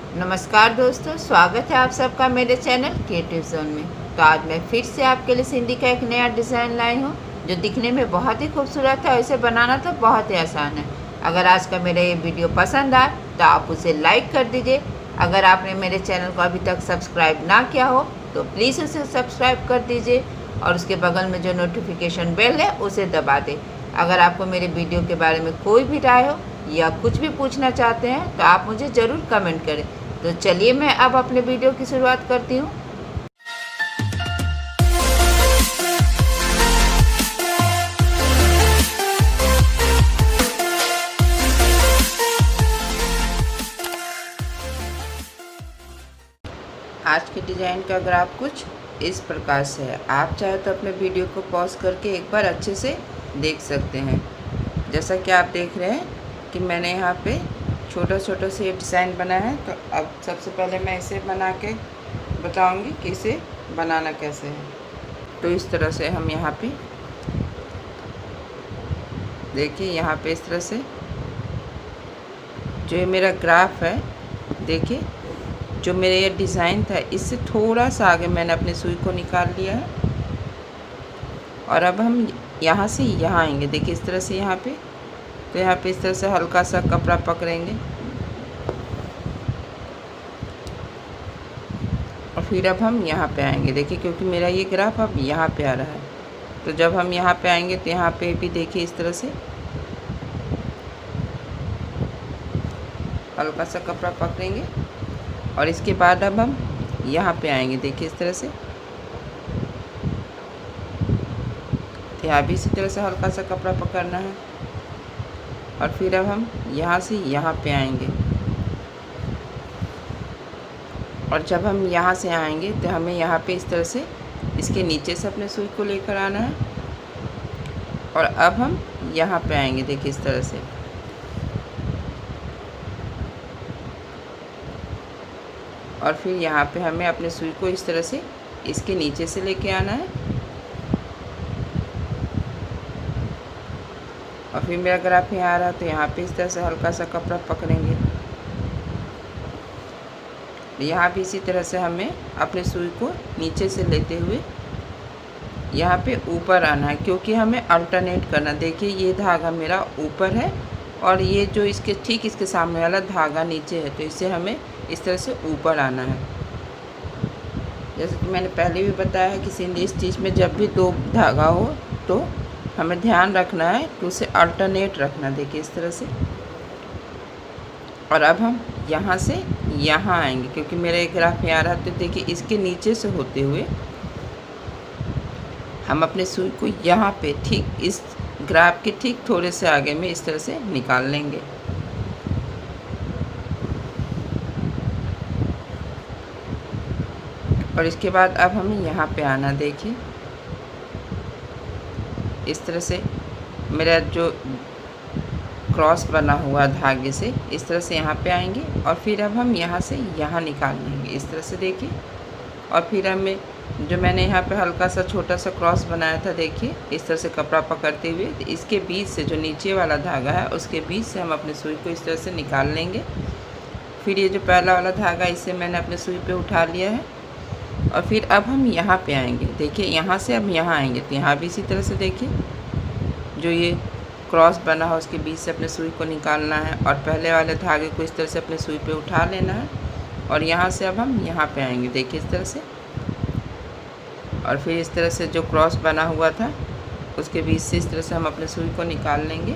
नमस्कार दोस्तों, स्वागत है आप सबका मेरे चैनल क्रिएटिव जोन में। तो आज मैं फिर से आपके लिए सिंधी का एक नया डिज़ाइन लाई हूँ जो दिखने में बहुत ही खूबसूरत है और इसे बनाना तो बहुत ही आसान है। अगर आज का मेरा ये वीडियो पसंद आए तो आप उसे लाइक कर दीजिए। अगर आपने मेरे चैनल को अभी तक सब्सक्राइब ना किया हो तो प्लीज़ उसे सब्सक्राइब कर दीजिए और उसके बगल में जो नोटिफिकेशन बेल है उसे दबा दें। अगर आपको मेरे वीडियो के बारे में कोई भी राय हो या कुछ भी पूछना चाहते हैं तो आप मुझे ज़रूर कमेंट करें। तो चलिए मैं अब अपने वीडियो की शुरुआत करती हूँ। आज के डिज़ाइन का ग्राफ कुछ इस प्रकार से है। आप चाहे तो अपने वीडियो को पॉज करके एक बार अच्छे से देख सकते हैं। जैसा कि आप देख रहे हैं कि मैंने यहाँ पे छोटा छोटा से डिज़ाइन बनाया है। तो अब सबसे पहले मैं इसे बना के बताऊंगी कि इसे बनाना कैसे है। तो इस तरह से हम यहाँ पे देखिए, यहाँ पे इस तरह से जो ये मेरा ग्राफ है, देखिए जो मेरा ये डिज़ाइन था इससे थोड़ा सा आगे मैंने अपने सुई को निकाल लिया है। और अब हम यहाँ से यहाँ आएंगे, देखिए इस तरह से यहाँ पे। तो यहाँ पे इस तरह से हल्का सा कपड़ा पकड़ेंगे और फिर अब हम यहाँ पे आएंगे। देखिए क्योंकि मेरा ये ग्राफ अब यहाँ पे आ रहा है, तो जब हम यहाँ पे आएंगे तो यहाँ पे भी देखिए इस तरह से हल्का सा कपड़ा पकड़ेंगे और इसके बाद अब हम यहाँ पे आएंगे। देखिए इस तरह से, तो यहाँ भी इसी तरह से हल्का सा कपड़ा पकड़ना है और फिर अब हम यहाँ से यहाँ पे आएंगे। और जब हम यहाँ से आएंगे तो हमें यहाँ पे इस तरह से इसके नीचे से अपने सुई को लेकर आना है और अब हम यहाँ पे आएंगे। देखिए इस तरह से, और फिर यहाँ पे हमें अपने सुई को इस तरह से इसके नीचे से लेके आना है और फिर मेरा ग्राफ यहाँ आ रहा है तो यहाँ पे इस तरह से हल्का सा कपड़ा पकड़ेंगे। यहाँ भी इसी तरह से हमें अपने सुई को नीचे से लेते हुए यहाँ पे ऊपर आना है, क्योंकि हमें अल्टरनेट करना। देखिए ये धागा मेरा ऊपर है और ये जो इसके ठीक इसके सामने वाला धागा नीचे है, तो इससे हमें इस तरह से ऊपर आना है। जैसे कि मैंने पहले भी बताया है कि सिंधी स्टिच में जब भी दो धागा हो तो हमें ध्यान रखना है कि उसे अल्टरनेट रखना। देखिए इस तरह से, और अब हम यहाँ से यहाँ आएंगे क्योंकि मेरा एक ग्राफ यहाँ रहा। तो देखिए इसके नीचे से होते हुए हम अपने सुई को यहाँ पे ठीक इस ग्राफ के ठीक थोड़े से आगे में इस तरह से निकाल लेंगे। और इसके बाद अब हमें यहाँ पे आना। देखिए इस तरह से मेरा जो क्रॉस बना हुआ धागे से इस तरह से यहाँ पे आएंगे और फिर अब हम यहाँ से यहाँ निकाल लेंगे इस तरह से। देखिए, और फिर हमें जो मैंने यहाँ पे हल्का सा छोटा सा क्रॉस बनाया था, देखिए इस तरह से कपड़ा पकड़ते हुए तो इसके बीच से जो नीचे वाला धागा है उसके बीच से हम अपने सुई को इस तरह से निकाल लेंगे। फिर ये जो पहला वाला धागा इसे मैंने अपने सुई पे उठा लिया है और फिर अब हम यहाँ पे आएंगे। देखिए यहाँ से अब यहाँ आएंगे तो यहाँ भी इसी तरह से देखिए जो ये क्रॉस बना हो उसके बीच से अपने सुई को निकालना है और पहले वाले धागे को इस तरह से अपने सुई पे उठा लेना है और यहाँ से अब हम यहाँ पे आएंगे। देखिए इस तरह से, और फिर इस तरह से जो क्रॉस बना हुआ था उसके बीच से इस तरह से हम अपने सुई को निकाल लेंगे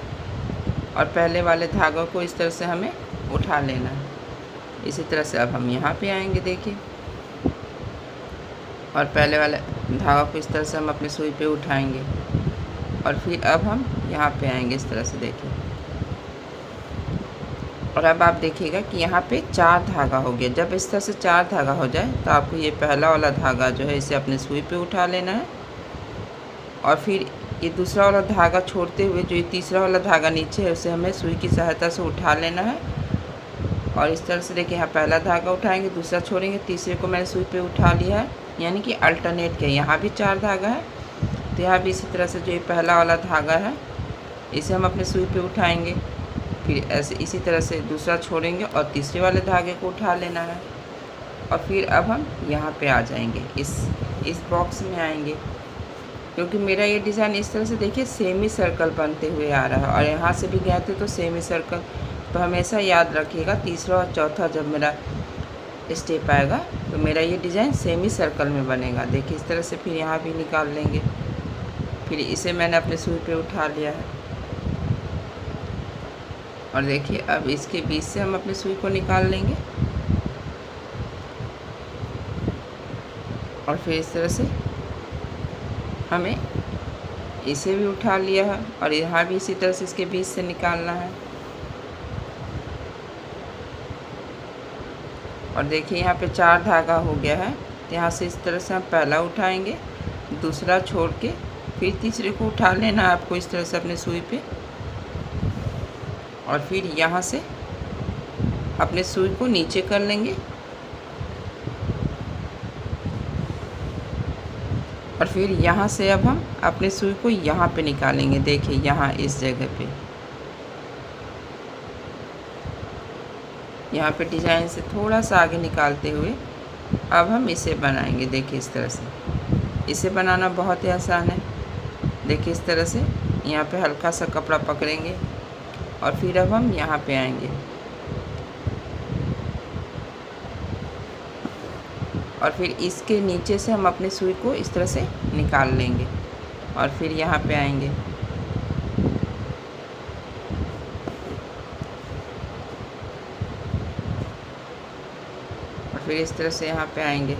और पहले वाले धागों को इस तरह से हमें उठा लेना है। इसी तरह से अब हम यहाँ पे आएंगे। देखिए, और पहले वाले धागा को इस तरह से हम अपने सुई पे उठाएंगे और फिर अब हम यहाँ पे आएंगे इस तरह से। देखिए, और अब आप देखिएगा कि यहाँ पे 4 धागा हो गया। जब इस तरह से 4 धागा हो जाए तो आपको ये पहला वाला धागा जो है इसे अपने सुई पे उठा लेना है और फिर ये दूसरा वाला धागा छोड़ते हुए जो ये तीसरा वाला धागा नीचे है उसे हमें सुई की सहायता से उठा लेना है और इस तरह से। देखिए यहाँ पहला धागा उठाएंगे, दूसरा छोड़ेंगे, तीसरे को मैंने सुई पे उठा लिया है, यानी कि अल्टरनेट किया। यहाँ भी 4 धागा है तो यहाँ भी इसी तरह से जो ये पहला वाला धागा है इसे हम अपने सुई पे उठाएंगे फिर ऐसे इसी तरह से दूसरा छोड़ेंगे और तीसरे वाले धागे को उठा लेना है। और फिर अब हम यहाँ पे आ जाएंगे, इस बॉक्स में आएंगे, क्योंकि मेरा ये डिज़ाइन इस तरह से देखिए सेमी सर्कल बनते हुए आ रहा है और यहाँ से भी गए थे तो सेमी सर्कल। तो हमेशा याद रखिएगा तीसरा और चौथा जब मेरा स्टेप आएगा तो मेरा ये डिज़ाइन सेमी सर्कल में बनेगा। देखिए इस तरह से फिर यहाँ भी निकाल लेंगे। फिर इसे मैंने अपने सुई पे उठा लिया है और देखिए अब इसके बीच से हम अपने सुई को निकाल लेंगे और फिर इस तरह से हमें इसे भी उठा लिया है और यहाँ भी इसी तरह से इसके बीच से निकालना है। और देखिए यहाँ पे 4 धागा हो गया है, तो यहाँ से इस तरह से हम पहला उठाएंगे, दूसरा छोड़ के फिर तीसरे को उठा लेना है आपको इस तरह से अपने सुई पे। और फिर यहाँ से अपने सुई को नीचे कर लेंगे और फिर यहाँ से अब हम अपने सुई को यहाँ पे निकालेंगे। देखिए यहाँ इस जगह पे, यहाँ पे डिज़ाइन से थोड़ा सा आगे निकालते हुए अब हम इसे बनाएंगे। देखिए इस तरह से, इसे बनाना बहुत ही आसान है। देखिए इस तरह से यहाँ पे हल्का सा कपड़ा पकड़ेंगे और फिर अब हम यहाँ पे आएंगे और फिर इसके नीचे से हम अपने सुई को इस तरह से निकाल लेंगे और फिर यहाँ पे आएंगे और फिर इस तरह से यहाँ पे आएंगे।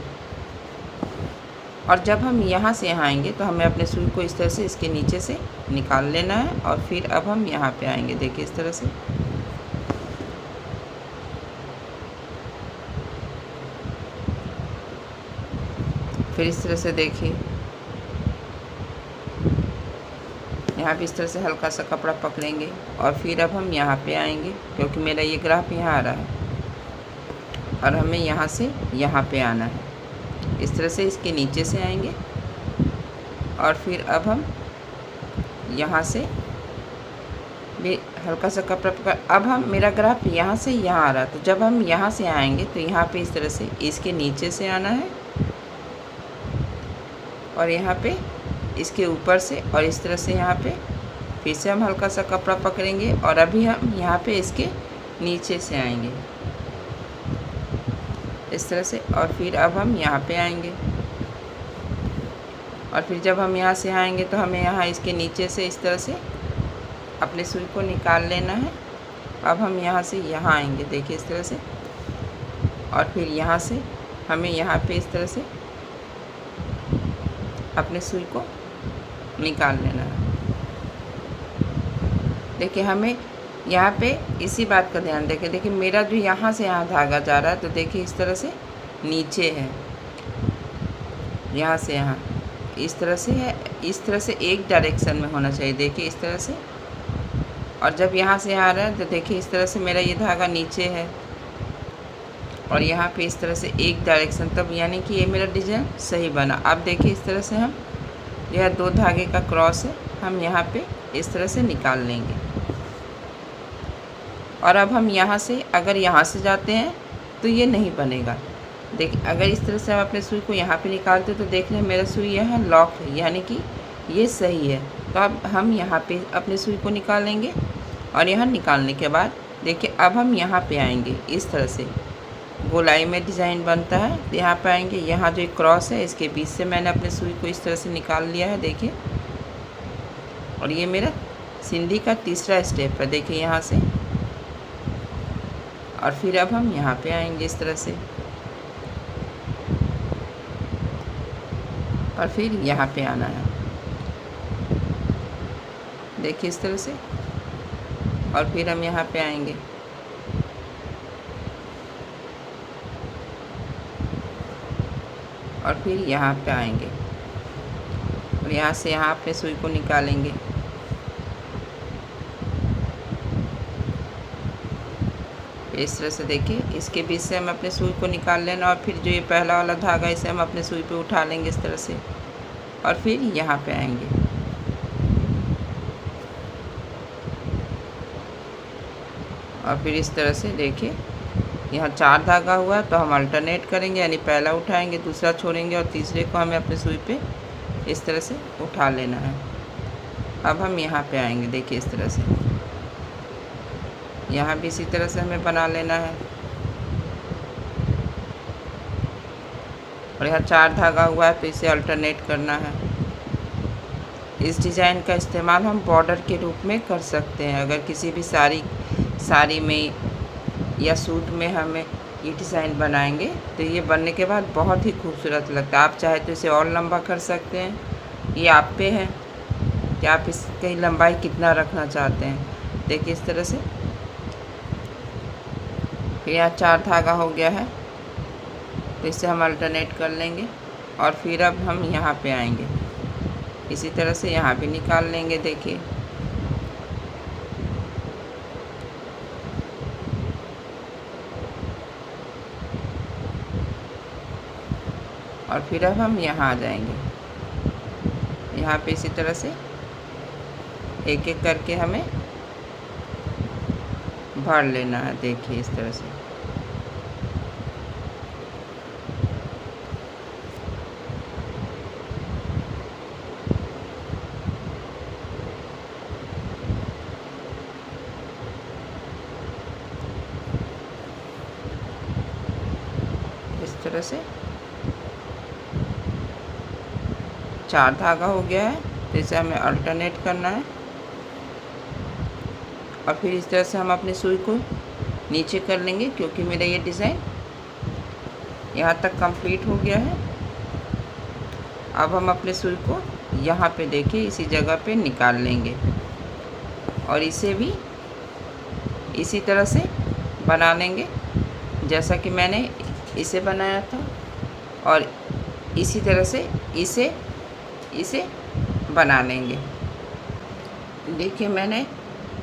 और जब हम यहाँ से यहाँ आएंगे तो हमें अपने सुई को इस तरह से इसके नीचे से निकाल लेना है और फिर अब हम यहाँ पे आएंगे। देखिए इस तरह से, फिर इस तरह से देखिए यहाँ भी इस तरह से हल्का सा कपड़ा पकड़ेंगे और फिर अब हम यहाँ पे आएंगे, क्योंकि मेरा ये ग्राफ यहाँ आ रहा है और हमें यहाँ से यहाँ पे आना है। इस तरह से इसके नीचे से आएंगे और फिर अब हम यहाँ से भी हल्का सा कपड़ा पकड़, अब हम मेरा ग्राफ यहाँ से यहाँ आ रहा है, तो जब हम यहाँ से आएंगे तो यहाँ पे इस तरह से इसके नीचे से आना है और यहाँ पे इसके ऊपर से और इस तरह से यहाँ पे फिर से हम हल्का सा कपड़ा पकड़ेंगे और अभी हम यहाँ पे इसके नीचे से आएंगे इस तरह से और फिर अब हम यहाँ पे आएंगे और फिर जब हम यहाँ से आएंगे तो हमें यहाँ इसके नीचे से इस तरह से अपने सुई को निकाल लेना है। अब हम यहाँ से यहाँ आएंगे, देखिए इस तरह से, और फिर यहाँ से हमें यहाँ पे इस तरह से अपने सुई को निकाल लेना है। देखिए हमें यहाँ पे इसी बात का ध्यान देखें। देखिए मेरा जो यहाँ से यहाँ धागा जा रहा है तो देखिए इस तरह से नीचे है, यहाँ से यहाँ इस तरह से है, इस तरह से एक डायरेक्शन में होना चाहिए। देखिए इस तरह से, और जब यहाँ से यहाँ आ रहा है तो देखिए इस तरह से मेरा ये धागा नीचे है और यहाँ पे इस तरह से एक डायरेक्शन, तब यानी कि ये मेरा डिज़ाइन सही बना। अब देखिए इस तरह से हम, यह 2 धागे का क्रॉस है, हम यहाँ पे इस तरह से निकाल लेंगे। और अब हम यहाँ से अगर यहाँ से जाते हैं तो ये नहीं बनेगा। देखिए अगर इस तरह से हम अपने सुई को यहाँ पे निकालते तो देख लें मेरा सुई यहाँ लॉक है, यानी कि ये सही है। तो अब हम यहाँ पे अपने सुई को निकालेंगे और यहाँ निकालने के बाद देखिए अब हम यहाँ पे आएंगे, इस तरह से गोलाई में डिज़ाइन बनता है। तो यहाँ पे आएंगे, यहाँ जो एक क्रॉस है इसके बीच से मैंने अपने सुई को इस तरह से निकाल लिया है, देखिए। और ये मेरा सिंधी का तीसरा स्टेप है, देखिए यहाँ से। और फिर अब हम यहाँ पे आएंगे इस तरह से और फिर यहाँ पे आना है, देखिए इस तरह से। और फिर हम यहाँ पे आएंगे और फिर यहाँ पे आएंगे और यहाँ से यहाँ पे सुई को निकालेंगे। इस तरह से देखिए इसके बीच से हम अपने सुई को निकाल लेना और फिर जो ये पहला वाला धागा इसे हम अपने सुई पे उठा लेंगे इस तरह से और फिर यहाँ पे आएंगे। और फिर इस तरह से देखिए यहाँ 4 धागा हुआ तो हम अल्टरनेट करेंगे, यानी पहला उठाएंगे, दूसरा छोड़ेंगे और तीसरे को हमें अपने सुई पे इस तरह से उठा लेना है। अब हम यहाँ पे आएंगे, देखिए इस तरह से, यहाँ भी इसी तरह से हमें बना लेना है। और यहाँ 4 धागा हुआ है तो इसे अल्टरनेट करना है। इस डिज़ाइन का इस्तेमाल हम बॉर्डर के रूप में कर सकते हैं। अगर किसी भी साड़ी में या सूट में हमें ये डिज़ाइन बनाएंगे तो ये बनने के बाद बहुत ही खूबसूरत लगता है। आप चाहे तो इसे और लंबा कर सकते हैं, ये आप पे है कि आप इसकी लंबाई कितना रखना चाहते हैं। देखिए इस तरह से। फिर यहाँ 4 धागा हो गया है तो इसे हम अल्टरनेट कर लेंगे और फिर अब हम यहाँ पे आएंगे, इसी तरह से यहाँ भी निकाल लेंगे। देखिए और फिर अब हम यहाँ आ जाएंगे, यहाँ पे इसी तरह से एक एक करके हमें भर लेना है। देखिए इस तरह से। इस तरह से 4 धागा हो गया है तो इसे हमें अल्टरनेट करना है और फिर इस तरह से हम अपनी सुई को नीचे कर लेंगे, क्योंकि मेरा ये डिज़ाइन यहाँ तक कंप्लीट हो गया है। अब हम अपने सुई को यहाँ पे देखिए इसी जगह पे निकाल लेंगे और इसे भी इसी तरह से बना लेंगे जैसा कि मैंने इसे बनाया था, और इसी तरह से इसे बना लेंगे। देखिए मैंने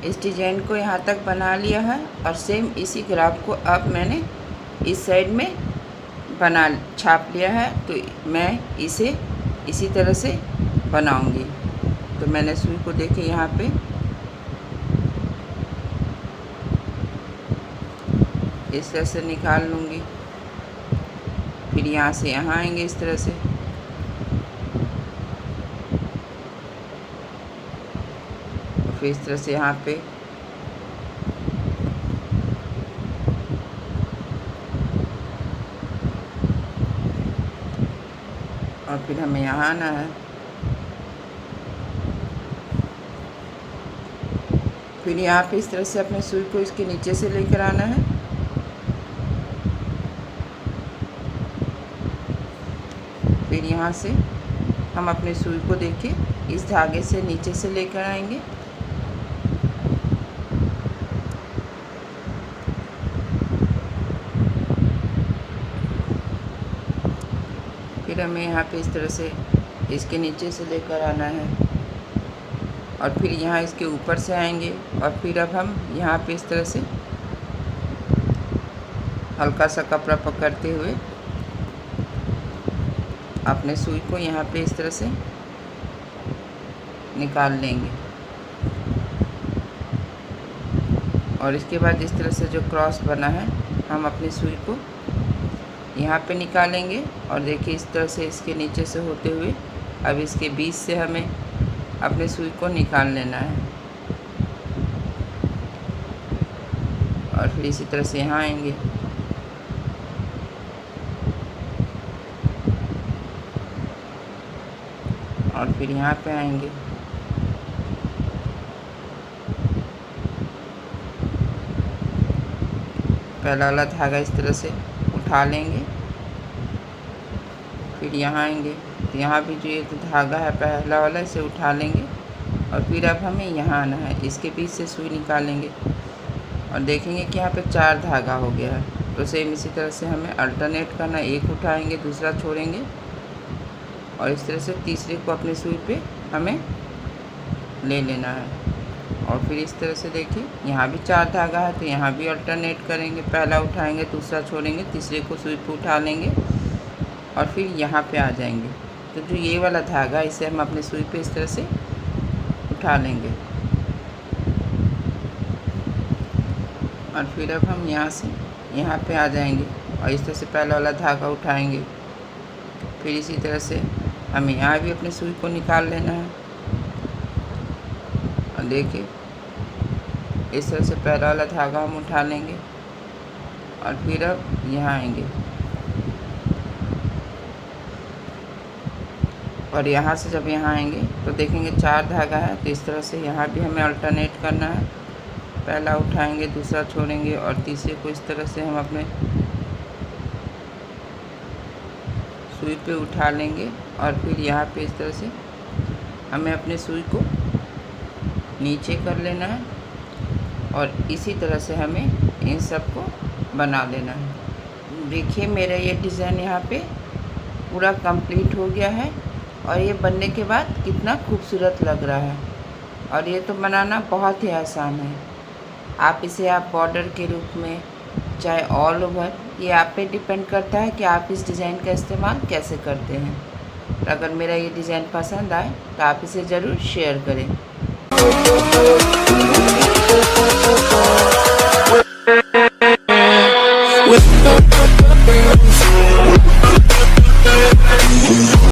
इस डिज़ाइन को यहाँ तक बना लिया है और सेम इसी ग्राफ को अब मैंने इस साइड में छाप लिया है, तो मैं इसे इसी तरह से बनाऊंगी। तो मैंने सुई को देखिए यहाँ पे इस तरह से निकाल लूँगी, फिर यहाँ से यहाँ आएंगे इस तरह से, फिर इस तरह से यहाँ पे और फिर हमें यहाँ आना है। फिर यहाँ पे इस तरह से अपने सुई को इसके नीचे से लेकर आना है फिर यहाँ से हम अपने सुई को देखिए इस धागे से नीचे से लेकर आएंगे फिर हमें यहाँ पे इस तरह से इसके नीचे से लेकर आना है और फिर यहाँ इसके ऊपर से आएंगे और फिर अब हम यहाँ पे इस तरह से हल्का सा कपड़ा पकड़ते हुए अपने सुई को यहाँ पे इस तरह से निकाल लेंगे और इसके बाद इस तरह से जो क्रॉस बना है हम अपनी सुई को यहाँ पे निकालेंगे और देखिए इस तरह से इसके नीचे से होते हुए अब इसके बीच से हमें अपने सुई को निकाल लेना है और फिर इसी तरह से यहाँ आएंगे और फिर यहाँ पे आएंगे पहला वाला धागा इस तरह से उठा लेंगे फिर यहाँ आएंगे तो यहाँ भी जो ये धागा है पहला वाला इसे उठा लेंगे और फिर अब हमें यहाँ आना है, इसके बीच से सुई निकालेंगे और देखेंगे कि यहाँ पे 4 धागा हो गया है। तो सेम इसी तरह से हमें अल्टरनेट करना, एक उठाएंगे दूसरा छोड़ेंगे और इस तरह से तीसरे को अपनी सुई पे हमें ले लेना है और फिर इस तरह से देखिए यहाँ भी 4 धागा है तो यहाँ भी अल्टरनेट करेंगे, पहला उठाएंगे दूसरा छोड़ेंगे तीसरे को सुई पे उठा लेंगे और फिर यहाँ पे आ जाएंगे। तो जो ये वाला धागा है इसे हम अपने सुई पे इस तरह से उठा लेंगे और फिर अब हम यहाँ से यहाँ पे आ जाएंगे और इस तरह से पहला वाला धागा उठाएंगे। फिर इसी तरह से हमें यहाँ भी अपने सुई को निकाल लेना है। और देखिए इस तरह से पहला वाला धागा हम उठा लेंगे और फिर अब यहाँ आएंगे और यहाँ से जब यहाँ आएंगे तो देखेंगे 4 धागा है, तो इस तरह से यहाँ भी हमें अल्टरनेट करना है। पहला उठाएंगे, दूसरा छोड़ेंगे और तीसरे को इस तरह से हम अपने सुई पे उठा लेंगे और फिर यहाँ पे इस तरह से हमें अपने सुई को नीचे कर लेना है और इसी तरह से हमें इन सब को बना लेना है। देखिए मेरा ये डिज़ाइन यहाँ पे पूरा कंप्लीट हो गया है और ये बनने के बाद कितना खूबसूरत लग रहा है। और ये तो बनाना बहुत ही आसान है। आप इसे बॉर्डर के रूप में चाहे ऑल ओवर, ये आप पे डिपेंड करता है कि आप इस डिज़ाइन का इस्तेमाल कैसे करते हैं। तो अगर मेरा ये डिज़ाइन पसंद आए तो आप इसे ज़रूर शेयर करें।